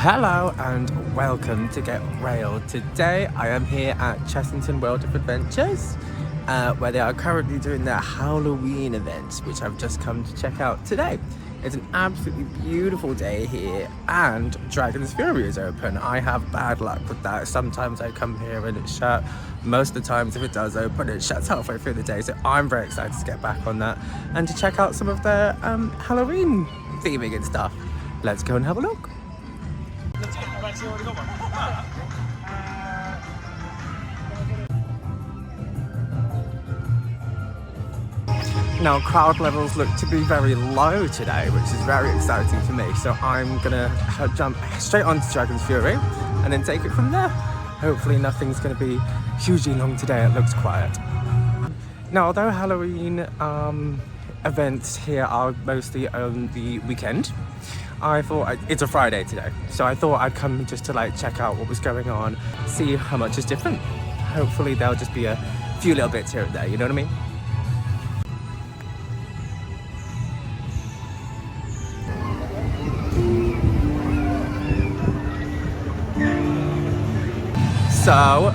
Hello and welcome to Get Railed. Today I am here at Chessington Word of Adventures where they are currently doing their Howl'O'ween events, which I've just come to check out today. It's an absolutely beautiful day here and Dragon's Fury is open. I have bad luck with that. Sometimes I come here and it's shut. Most of the times if it does open, it shuts halfway through the day. So I'm very excited to get back on that and to check out some of their Halloween theming and stuff. Let's go and have a look. Now crowd levels look to be very low today, which is very exciting for me. So I'm gonna jump straight onto Dragon's Fury and then take it from there. Hopefully nothing's gonna be hugely long today, it looks quiet. Now although Halloween events here are mostly on the weekend, I thought it's a Friday today, so I thought I'd come just to like check out what was going on, see how much is different. Hopefully there'll just be a few little bits here and there, you know what I mean? So,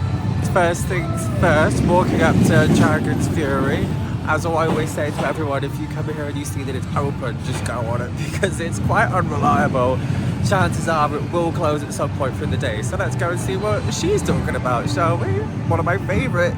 first things first, walking up to Dragon's Fury. As I always say to everyone, if you come here and you see that it's open, just go on it because it's quite unreliable. Chances are it will close at some point through the day. So let's go and see what she's talking about, shall we? One of my favourites.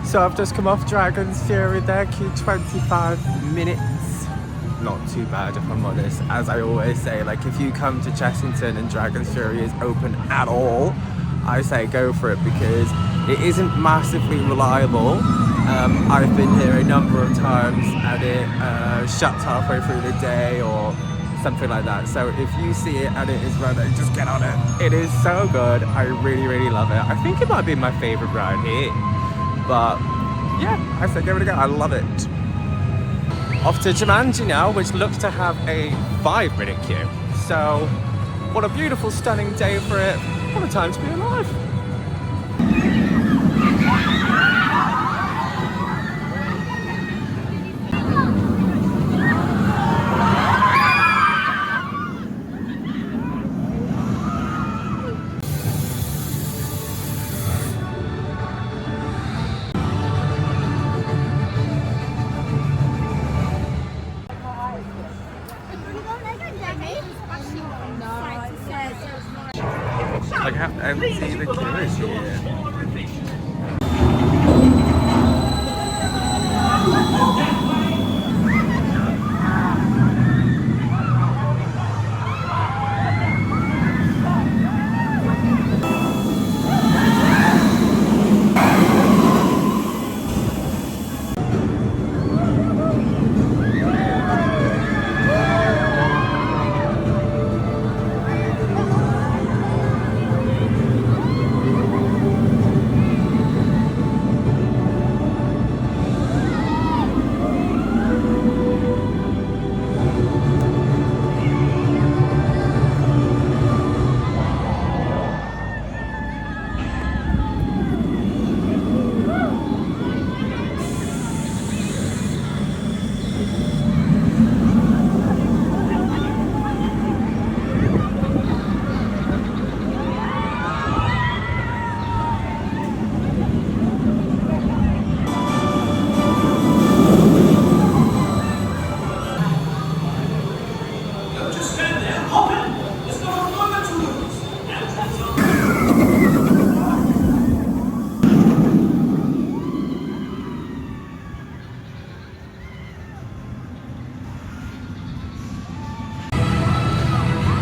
So I've just come off Dragon's Fury there, queue 25 minutes. Not too bad if I'm honest. As I always say, like if you come to Chessington and Dragon's Fury is open at all, I say go for it because it isn't massively reliable. I've been here a number of times and it shuts halfway through the day or something like that. So if you see it and it is running, just get on it. It is so good. I really love it. I think it might be my favourite ride here. But yeah, I say give it a go, I love it. Off to Jumanji now, which looks to have a 5-minute queue. So, what a beautiful, stunning day for it. What a time to be alive. Like how empty the queue is here.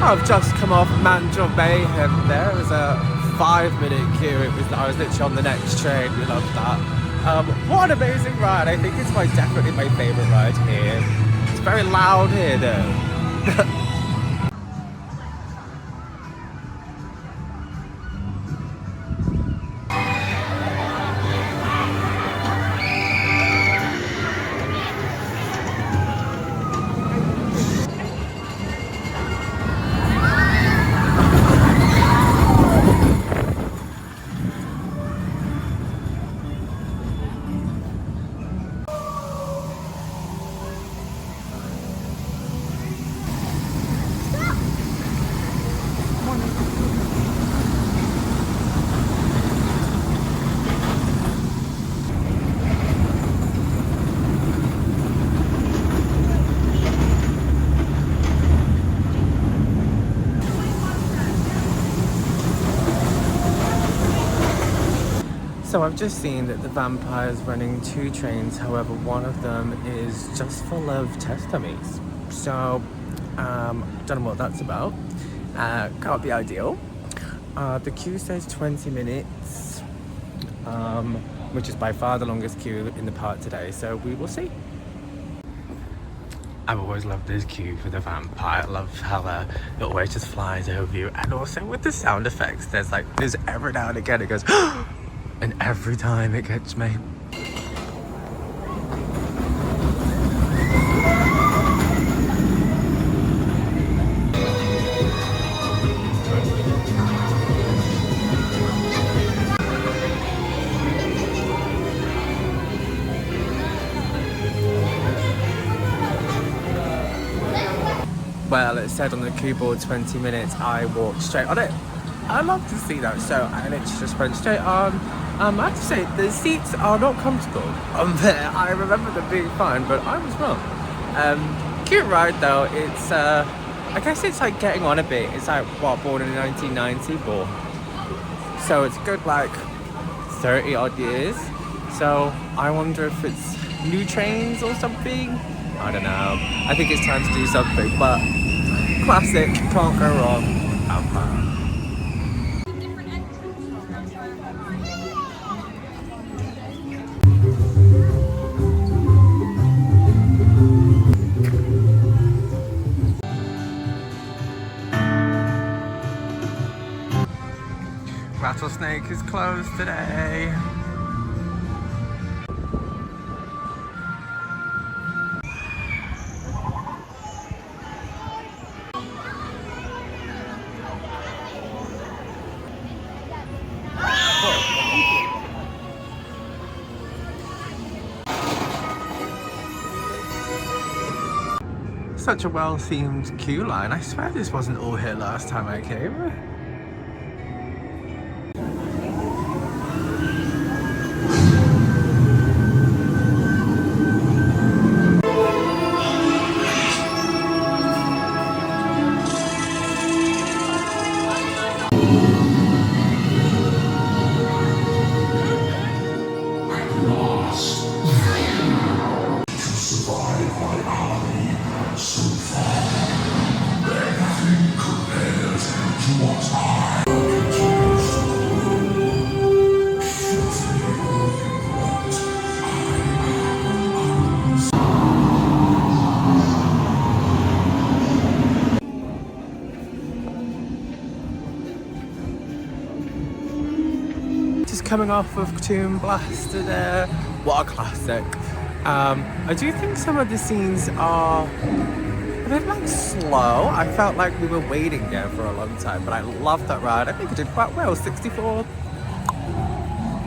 I've just come off Mandrill Mayhem. There was a 5-minute queue. I was literally on the next train. We loved that. What an amazing ride. I think it's definitely my favourite ride here. It's very loud here though. So I've just seen that the vampire's running 2 trains, however one of them is just full of test dummies. So, don't know what that's about. Can't be ideal. The queue says 20 minutes, which is by far the longest queue in the park today, so we will see. I've always loved this queue for the vampire. I love how it always just flies over you, and also with the sound effects, there's every now and again it goes and every time it gets me. Well, it said on the keyboard 20 minutes, I walked straight on it. I love to see that, so I literally just went straight on. I have to say, the seats are not comfortable on there. I remember them being fine, but I was wrong. Cute ride though. It's, I guess it's like getting on a bit. It's like, what, born in 1990, so it's a good 30 odd years. So I wonder if it's new trains or something. I don't know. I think it's time to do something, but classic, can't go wrong. Rattlesnake is closed today. Such a well-themed queue line. I swear this wasn't all here last time I came. Coming off of Tomb Blaster there. What a classic. I do think some of the scenes are a bit slow. I felt like we were waiting there for a long time, but I loved that ride. I think it did quite well. 64.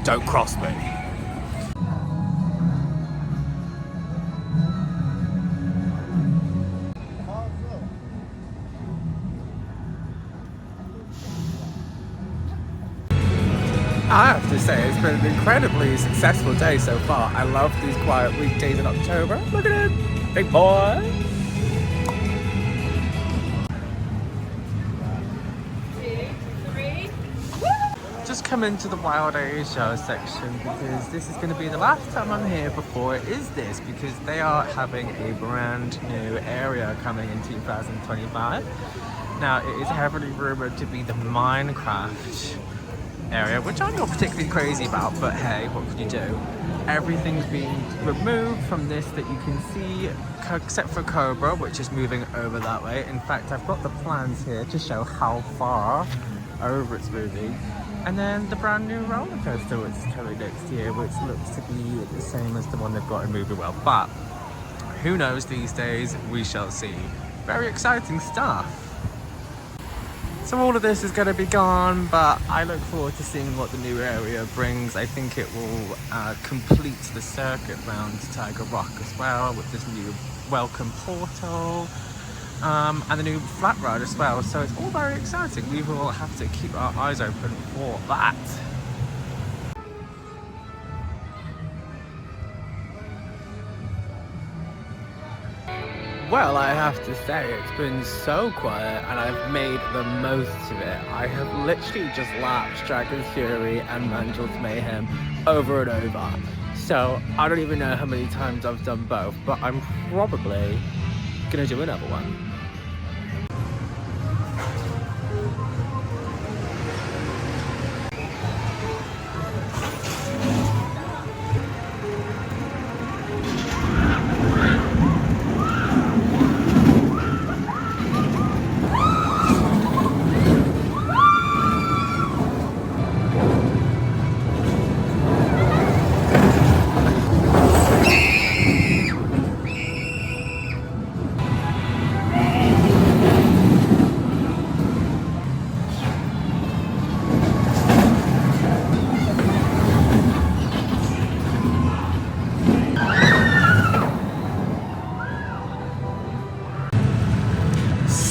Don't cross me. I have to say, it's been an incredibly successful day so far. I love these quiet weekdays in October. Look at him, big boy. 2, 3. come into the Wild Asia section because this is going to be the last time I'm here before it is this, because they are having a brand new area coming in 2025. Now, it is heavily rumored to be the Minecraft area, which I'm not particularly crazy about, but hey, what can you do? Everything's being removed from this that you can see, except for Cobra, which is moving over that way. In fact, I've got the plans here to show how far over it's moving. And then the brand new roller coaster, which is coming next year, which looks to be the same as the one they've got in Movie-Well. But who knows these days? We shall see. Very exciting stuff. So all of this is going to be gone, but I look forward to seeing what the new area brings. I think it will complete the circuit round Tiger Rock as well, with this new welcome portal and the new flat ride as well. So it's all very exciting. We will have to keep our eyes open for that. Well, I have to say, it's been so quiet and I've made the most of it. I have literally just lapped Dragon's Fury and Mandrill Mayhem over and over. So I don't even know how many times I've done both, but I'm probably gonna do another one.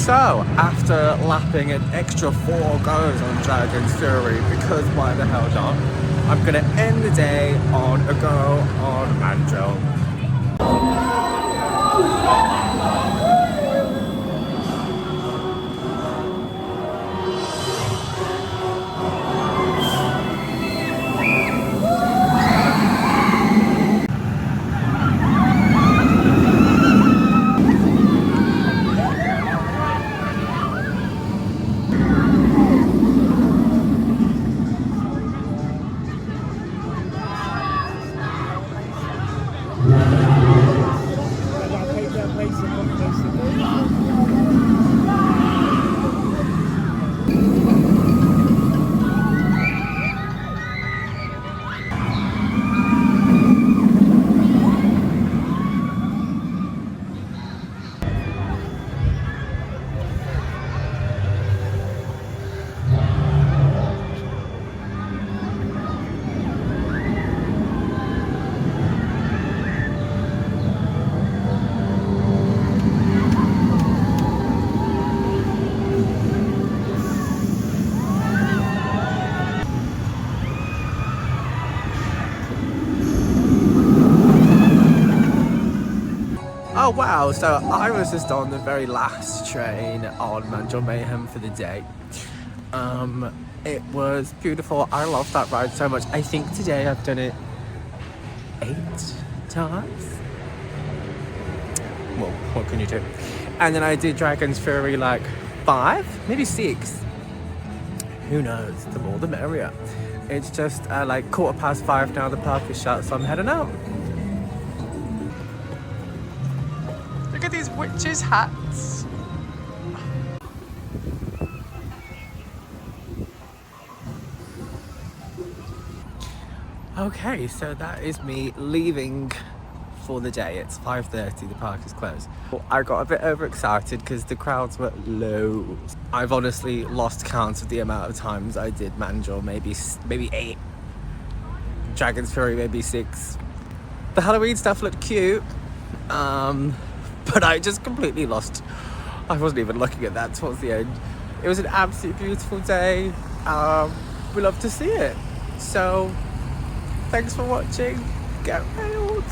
So, after lapping an extra 4 goes on Dragon's Fury, because why the hell not, I'm going to end the day on a go on Mandrill. Oh wow, so I was just on the very last train on Mandrill Mayhem for the day. It was beautiful. I loved that ride so much. I think today I've done it 8 times. Well, what can you do? And then I did Dragon's Fury like 5, maybe 6. Who knows? The more the merrier. It's just like 5:15 now, the park is shut, so I'm heading out. Look at these witches' hats. Okay, so that is me leaving for the day. It's 5:30, the park is closed. I got a bit overexcited because the crowds were low. I've honestly lost count of the amount of times I did Mandrill, maybe 8. Dragon's Fury, maybe 6. The Halloween stuff looked cute, but I just completely lost. I wasn't even looking at that towards the end. It was an absolutely beautiful day. We love to see it. So, thanks for watching. Get railed.